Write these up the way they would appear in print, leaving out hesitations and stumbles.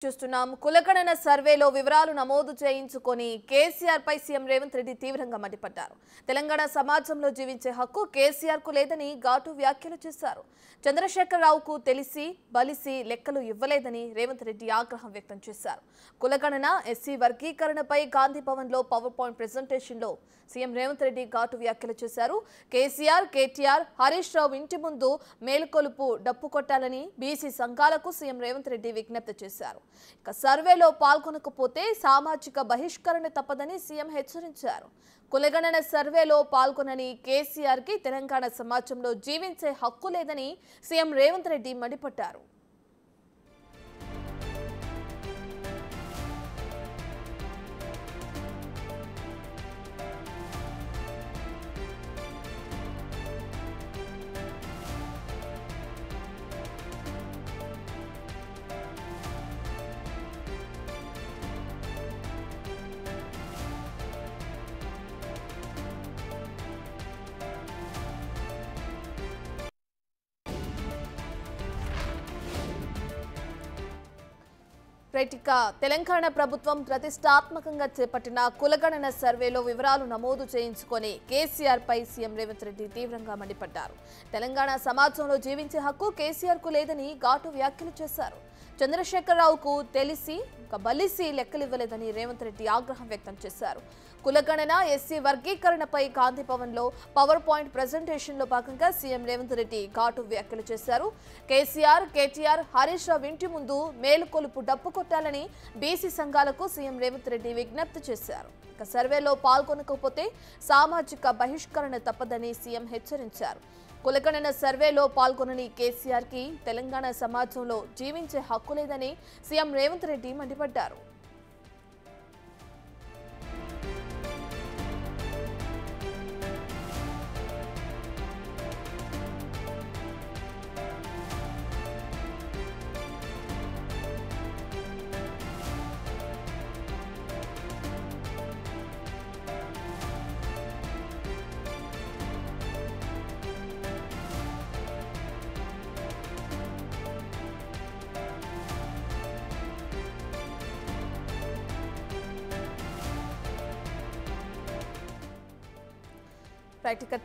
చూస్తున్నాం కులగణన సర్వేలో వివరాలు నమోదు చేయించుకొని కేసీఆర్ పై సీఎం రేవంత్ రెడ్డి తీవ్రంగా మండిపడ్డారు. తెలంగాణ సమాజంలో జీవించే హక్కు కేసీఆర్ కు లేదని ఘాటు వ్యాఖ్యలు చేశారు. చంద్రశేఖరరావుకు తెలిసి బలిసి లెక్కలు ఇవ్వలేదని రేవంత్ రెడ్డి ఆగ్రహం వ్యక్తం చేశారు. కులగణన ఎస్సీ వర్గీకరణపై గాంధీ భవన్ లో పవర్ పాయింట్ ప్రెజెంటేషన్ లో సీఎం రేవంత్ రెడ్డి ఘాటు వ్యాఖ్యలు చేశారు. కేసీఆర్, కేటీఆర్, హరీష్ రావు ఇంటి ముందు మేలుకొలుపు డప్పు కొట్టాలని బీసీ సంఘాలకు సీఎం రేవంత్ రెడ్డి విజ్ఞప్తి చేశారు. ఇక సర్వేలో పాల్గొనకపోతే సామాజిక బహిష్కరణ తప్పదని సీఎం హెచ్చరించారు. కులగణన సర్వేలో పాల్గొనని కేసీఆర్ కి తెలంగాణ సమాజంలో జీవించే హక్కు లేదని సీఎం రేవంత్ రెడ్డి మండిపడ్డారు. తెలంగాణ ప్రభుత్వం ప్రతిష్టాత్మకంగా చేపట్టిన కులగణన సర్వేలో వివరాలు నమోదు చేయించుకొని కేసీఆర్ పై సీఎం రేవంత్ రెడ్డి తీవ్రంగా మండిపడ్డారు. తెలంగాణ సమాజంలో జీవించే హక్కు కేసీఆర్ కు లేదని ఘాటు వ్యాఖ్యలు చేశారు. చంద్రశేఖరరావుకు తెలిసి బలిసి లెక్కలివ్వలేదని రేవంత్ రెడ్డి ఆగ్రహం వ్యక్తం చేశారు. కులగణన ఎస్సీ వర్గీకరణపై గాంధీ భవన్ లో పవర్ పాయింట్ ప్రెజెంటేషన్ లో భాగంగా సీఎం రేవంత్ రెడ్డి ఘాటు వ్యాఖ్యలు చేశారు. కేసీఆర్, కేటీఆర్, హరీష్ రావు ఇంటి ముందు మేలుకొలుపు డప్పు కొట్టాలని బీసీ సంఘాలకు సీఎం రేవంత్ రెడ్డి విజ్ఞప్తి చేశారు. ఇక సర్వేలో పాల్గొనకపోతే సామాజిక బహిష్కరణ తప్పదని సీఎం హెచ్చరించారు. కులగణన సర్వేలో పాల్గొనని కేసీఆర్ కి తెలంగాణ సమాజంలో జీవించే హక్కు లేదని సీఎం రేవంత్ రెడ్డి మండిపడ్డారు.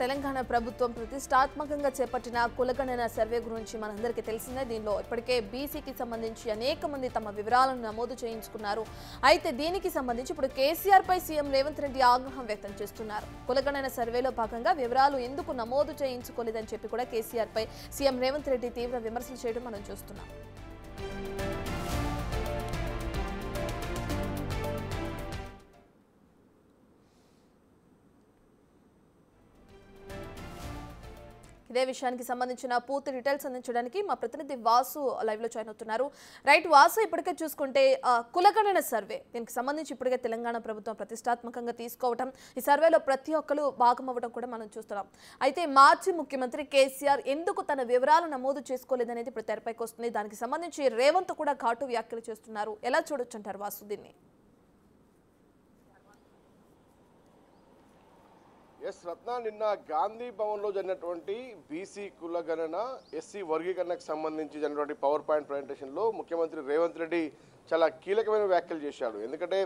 తెలంగాణ ప్రభుత్వం ప్రతిష్టాత్మకంగా చేపట్టిన కులగణన సర్వే గురించి మనందరికీ తెలిసిందే. దీనిలో ఇప్పటికే బీసీకి సంబంధించి అనేక మంది తమ వివరాలను నమోదు చేయించుకున్నారు. అయితే దీనికి సంబంధించి ఇప్పుడు కేసీఆర్ పై సీఎం రేవంత్ రెడ్డి ఆగ్రహం వ్యక్తం చేస్తున్నారు. కులగణన సర్వేలో భాగంగా వివరాలు ఎందుకు నమోదు చేయించుకోలేదని చెప్పి కూడా కేసీఆర్ పై సీఎం రేవంత్ రెడ్డి తీవ్ర విమర్శలు చేయడం మనం చూస్తున్నాం. ఇదే విషయానికి సంబంధించిన పూర్తి డీటెయిల్స్ అందించడానికి మా ప్రతినిధి వాసు లైవ్ లో జాయిన్ అవుతున్నారు. రైట్ వాసు, ఇప్పటికే చూసుకుంటే కులగణన సర్వే దీనికి సంబంధించి ఇప్పటికే తెలంగాణ ప్రభుత్వం ప్రతిష్టాత్మకంగా తీసుకోవడం, ఈ సర్వేలో ప్రతి ఒక్కరు భాగం అవ్వడం కూడా మనం చూస్తున్నాం. అయితే మాజీ ముఖ్యమంత్రి కేసీఆర్ ఎందుకు తన వివరాలు నమోదు చేసుకోలేదనేది ఇప్పుడు తెరపైకి వస్తుంది. దానికి సంబంధించి రేవంత్ కూడా ఘాటు వ్యాఖ్యలు చేస్తున్నారు. ఎలా చూడొచ్చు అంటారు వాసు దీన్ని? రత్న, నిన్న గాంధీ భవన్ లో జరిగినటువంటి బీసీ కులగణన ఎస్సీ వర్గీకరణకు సంబంధించి జరిగినటువంటి పవర్ పాయింట్ ప్రజెంటేషన్ లో ముఖ్యమంత్రి రేవంత్ రెడ్డి చాలా కీలకమైన వ్యాఖ్యలు చేశాడు. ఎందుకంటే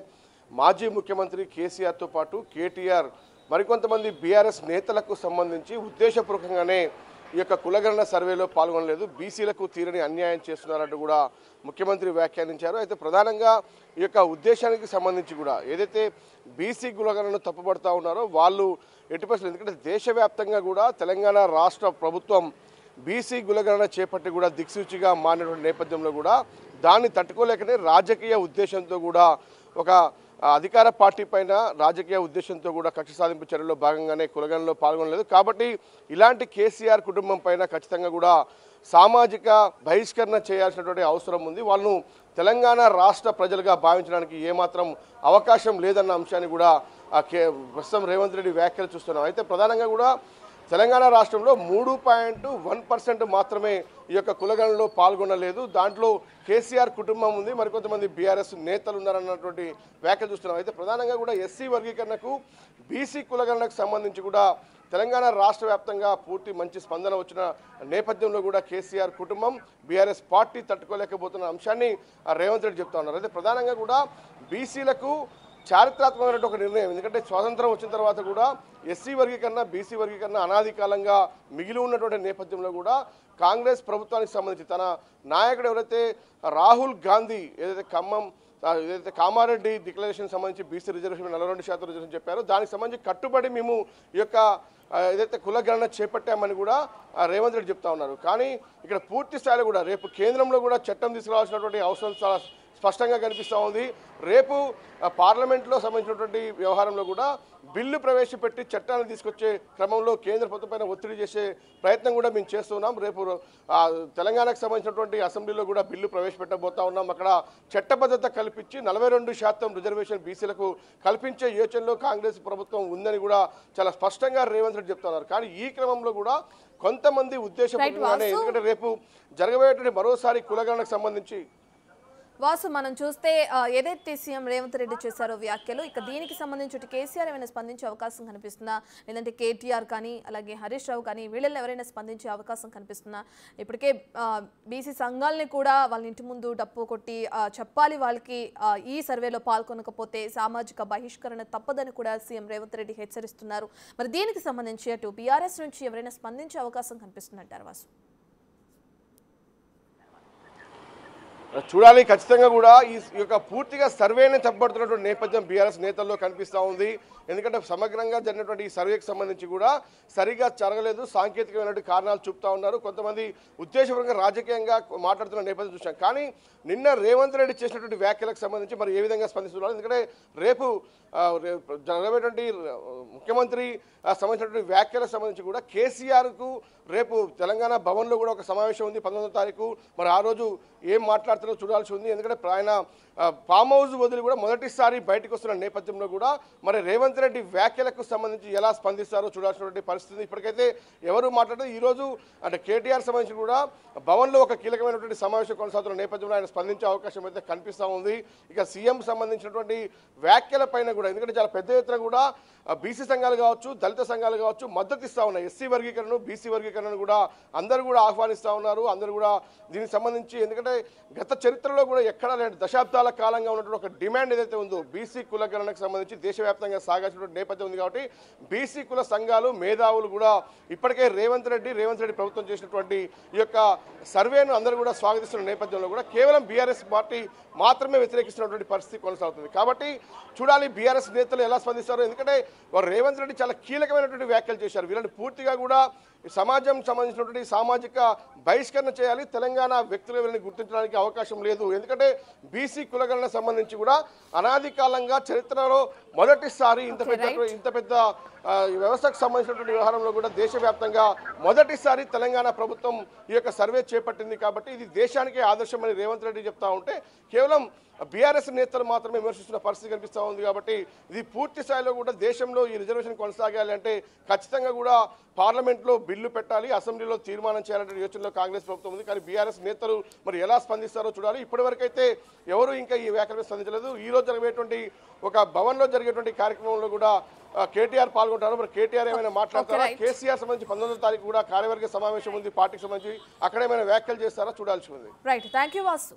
మాజీ ముఖ్యమంత్రి కేసీఆర్ తో పాటు కేటీఆర్ మరికొంతమంది బీఆర్ఎస్ నేతలకు సంబంధించి ఉద్దేశపూర్వకంగానే ఈ యొక్క కులగణన సర్వేలో పాల్గొనలేదు, బీసీలకు తీరని అన్యాయం చేస్తున్నారంటూ కూడా ముఖ్యమంత్రి వ్యాఖ్యానించారు. అయితే ప్రధానంగా ఈ యొక్క ఉద్దేశానికి సంబంధించి కూడా ఏదైతే బీసీ కులగణను తప్పుపడుతూ ఉన్నారో వాళ్ళు ఎట్టి పరిస్థితులు, ఎందుకంటే దేశవ్యాప్తంగా కూడా తెలంగాణ రాష్ట్ర ప్రభుత్వం బీసీ కులగణన చేపట్టి కూడా దిక్సూచిగా మారినటువంటి నేపథ్యంలో కూడా దాన్ని తట్టుకోలేకనే రాజకీయ ఉద్దేశంతో కూడా ఒక అధికార పార్టీ పైన రాజకీయ ఉద్దేశంతో కూడా కక్ష సాధింపు చర్యల్లో భాగంగానే కులగణనలో పాల్గొనలేదు. కాబట్టి ఇలాంటి కేసీఆర్ కుటుంబం పైన ఖచ్చితంగా కూడా సామాజిక బహిష్కరణ చేయాల్సినటువంటి అవసరం ఉంది. వాళ్ళను తెలంగాణ రాష్ట్ర ప్రజలుగా భావించడానికి ఏమాత్రం అవకాశం లేదన్న అంశాన్ని కూడా ప్రస్తుతం రేవంత్ రెడ్డి వ్యాఖ్యలు చూస్తున్నాం. అయితే ప్రధానంగా కూడా తెలంగాణ రాష్ట్రంలో 3.1% మాత్రమే ఈ యొక్క కులగణనలో పాల్గొనలేదు. దాంట్లో కేసీఆర్ కుటుంబం ఉంది, మరికొంతమంది బీఆర్ఎస్ నేతలు ఉన్నారన్నటువంటి వ్యాఖ్యలు చూస్తున్నాం. అయితే ప్రధానంగా కూడా ఎస్సీ వర్గీకరణకు బీసీ కులగణనకు సంబంధించి కూడా తెలంగాణ రాష్ట్ర వ్యాప్తంగా పూర్తి మంచి స్పందన వచ్చిన నేపథ్యంలో కూడా కేసీఆర్ కుటుంబం బీఆర్ఎస్ పార్టీ తట్టుకోలేకపోతున్న అంశాన్ని రేవంత్ రెడ్డి చెప్తా ఉన్నారు. అయితే ప్రధానంగా కూడా బీసీలకు చారిత్రాత్మకమైన ఒక నిర్ణయం. ఎందుకంటే స్వాతంత్రం వచ్చిన తర్వాత కూడా ఎస్సీ వర్గీకరణ బీసీ వర్గీకరణ అనాది కాలంగా మిగిలి ఉన్నటువంటి నేపథ్యంలో కూడా కాంగ్రెస్ ప్రభుత్వానికి సంబంధించి తన నాయకుడు ఎవరైతే రాహుల్ గాంధీ ఏదైతే కామారెడ్డి డిక్లరేషన్ సంబంధించి బీసీ రిజర్వేషన్ 42% రిజర్వేషన్ చెప్పారో దానికి సంబంధించి కట్టుబడి మేము ఈ యొక్క ఏదైతే కులగణన చేపట్టామని కూడా రేవంత్ రెడ్డి చెప్తా ఉన్నారు. కానీ ఇక్కడ పూర్తి స్థాయిలో కూడా రేపు కేంద్రంలో కూడా చట్టం తీసుకురావాల్సినటువంటి అవసరం చాలా స్పష్టంగా కనిపిస్తూ ఉంది. రేపు పార్లమెంట్లో సంబంధించినటువంటి వ్యవహారంలో కూడా బిల్లు ప్రవేశపెట్టి చట్టాన్ని తీసుకొచ్చే క్రమంలో కేంద్ర ప్రభుత్వంపైన ఒత్తిడి చేసే ప్రయత్నం కూడా మేము చేస్తున్నాం. రేపు తెలంగాణకు సంబంధించినటువంటి అసెంబ్లీలో కూడా బిల్లు ప్రవేశపెట్టబోతా ఉన్నాం. అక్కడ చట్టబద్ధత కల్పించి 42% రిజర్వేషన్ బీసీలకు కల్పించే యోచనలో కాంగ్రెస్ ప్రభుత్వం ఉందని కూడా చాలా స్పష్టంగా రేవంత్ రెడ్డి చెప్తున్నారు. కానీ ఈ క్రమంలో కూడా కొంతమంది ఉద్దేశపూర్వకంగానే, ఎందుకంటే రేపు జరగబోయేటువంటి మరోసారి కులగణనకు సంబంధించి వాసు మనం చూస్తే ఏదైతే సీఎం రేవంత్ రెడ్డి చేశారో వ్యాఖ్యలు, ఇక దీనికి సంబంధించి కేసీఆర్ ఏమైనా స్పందించే అవకాశం కనిపిస్తుందా, లేదంటే కేటీఆర్ కానీ అలాగే హరీష్ రావు కానీ వీళ్ళల్లో ఎవరైనా స్పందించే అవకాశం కనిపిస్తుందా? ఇప్పటికే బీసీ సంఘాలని కూడా వాళ్ళ ఇంటి ముందు డప్పు కొట్టి చెప్పాలి వాళ్ళకి ఈ సర్వేలో పాల్గొనకపోతే సామాజిక బహిష్కరణ తప్పదని కూడా సీఎం రేవంత్ రెడ్డి హెచ్చరిస్తున్నారు. మరి దీనికి సంబంధించి అటు బీఆర్ఎస్ నుంచి ఎవరైనా స్పందించే అవకాశం కనిపిస్తుందంటారు వాసు? చూడాలి. ఖచ్చితంగా కూడా ఈ యొక్క పూర్తిగా సర్వేని తప్పబడుతున్నటువంటి నేపథ్యం బీఆర్ఎస్ నేతల్లో కనిపిస్తూ ఉంది. ఎందుకంటే సమగ్రంగా జరిగినటువంటి ఈ సర్వేకి సంబంధించి కూడా సరిగా జరగలేదు, సాంకేతికమైనటువంటి కారణాలు చూపుతా ఉన్నారు. కొంతమంది ఉద్దేశపూర్వకంగా రాజకీయంగా మాట్లాడుతున్న నేపథ్యం చూసాం. కానీ నిన్న రేవంత్ రెడ్డి చేసినటువంటి వ్యాఖ్యలకు సంబంధించి మరి ఏ విధంగా స్పందిస్తున్నారు? ఎందుకంటే రేపు జరగబోయేటువంటి ముఖ్యమంత్రి సంబంధించినటువంటి వ్యాఖ్యలకు సంబంధించి కూడా కేసీఆర్కు రేపు తెలంగాణ భవన్లో కూడా ఒక సమావేశం ఉంది 19వ తారీఖు. మరి ఆ రోజు ఏం మాట్లాడుతారో చూడాల్సి ఉంది. ఎందుకంటే ఆయన ఫామ్ హౌస్ వదిలి కూడా మొదటిసారి బయటకు వస్తున్న నేపథ్యంలో కూడా మరి రేవంత్ రెడ్డి వ్యాఖ్యలకు సంబంధించి ఎలా స్పందిస్తారో చూడాల్సినటువంటి పరిస్థితి. ఇప్పటికైతే ఎవరు మాట్లాడారు? ఈరోజు అంటే కేటీఆర్ సంబంధించి కూడా భవన్లో ఒక కీలకమైనటువంటి సమావేశం కొనసాగుతున్న నేపథ్యంలో ఆయన స్పందించే అవకాశం అయితే కనిపిస్తూ ఉంది. ఇక సీఎం సంబంధించినటువంటి వ్యాఖ్యల పైన కూడా, ఎందుకంటే చాలా పెద్ద ఎత్తున కూడా బీసీ సంఘాలు కావచ్చు, దళిత సంఘాలు కావచ్చు మద్దతు ఇస్తూ ఉన్నాయి. ఎస్సీ వర్గీకరణను బీసీ వర్గీకరణను కూడా అందరూ కూడా ఆహ్వానిస్తూ ఉన్నారు. అందరూ కూడా దీనికి సంబంధించి, ఎందుకంటే గత చరిత్రలో కూడా ఎక్కడా లేని దశాబ్దాల కాలంగా ఉన్నటువంటి ఒక డిమాండ్ ఏదైతే ఉందో బీసీ కులగణనకు సంబంధించి దేశవ్యాప్తంగా సాగాల్సినటువంటి నేపథ్యం ఉంది. కాబట్టి బీసీ కుల సంఘాలు మేధావులు కూడా ఇప్పటికే రేవంత్ రెడ్డి ప్రభుత్వం చేసినటువంటి ఈ యొక్క సర్వేను అందరూ కూడా స్వాగతిస్తున్న నేపథ్యంలో కూడా కేవలం బీఆర్ఎస్ పార్టీ మాత్రమే వ్యతిరేకిస్తున్నటువంటి పరిస్థితి కొనసాగుతుంది. కాబట్టి చూడాలి బీఆర్ఎస్ నేతలు ఎలా స్పందిస్తారో. ఎందుకంటే రేవంత్ రెడ్డి చాలా కీలకమైనటువంటి వ్యాఖ్యలు చేశారు. వీళ్ళని పూర్తిగా కూడా సమాజం సంబంధించినటువంటి సామాజిక బహిష్కరణ చేయాలి, తెలంగాణ వ్యక్తులు వీళ్ళని గుర్తించడానికి అవకాశం లేదు. ఎందుకంటే బీసీ కులగణన సంబంధించి కూడా అనాది కాలంగా చరిత్రలో మొదటిసారి ఇంత పెద్ద వ్యవస్థకు సంబంధించినటువంటి వ్యవహారంలో కూడా దేశవ్యాప్తంగా మొదటిసారి తెలంగాణ ప్రభుత్వం ఈ యొక్క సర్వే చేపట్టింది. కాబట్టి ఇది దేశానికే ఆదర్శమని రేవంత్ రెడ్డి చెప్తా ఉంటే కేవలం బీఆర్ఎస్ నేతలు మాత్రమే విమర్శిస్తున్న పరిస్థితి కనిపిస్తూ ఉంది. కాబట్టి ఇది పూర్తి స్థాయిలో కూడా దేశంలో ఈ రిజర్వేషన్ కొనసాగాలి అంటే ఖచ్చితంగా కూడా పార్లమెంట్లో బిల్లు పెట్టాలి, అసెంబ్లీలో తీర్మానం చేయాలనే యోచనలో కాంగ్రెస్ ప్రభుత్వం ఉంది. కానీ బీఆర్ఎస్ నేతలు మరి ఎలా స్పందిస్తారో చూడాలి. ఇప్పటివరకైతే ఎవరు ఇంకా ఈ వ్యాఖ్యలు స్పందించలేదు. ఈ రోజు జరిగేటువంటి ఒక భవన్లో జరిగేటువంటి కార్యక్రమంలో కూడా కేటీఆర్ పాల్గొంటారు. మరి కేటీఆర్ ఏమైనా మాట్లాడతారా? కేసీఆర్ సంబంధించి 19వ తారీఖు కూడా కార్యవర్గ సమావేశం ఉంది పార్టీకి సంబంధించి, అక్కడ ఏమైనా వ్యాఖ్యలు చేస్తారా చూడాల్సి ఉంది. Right, thank you Vasu.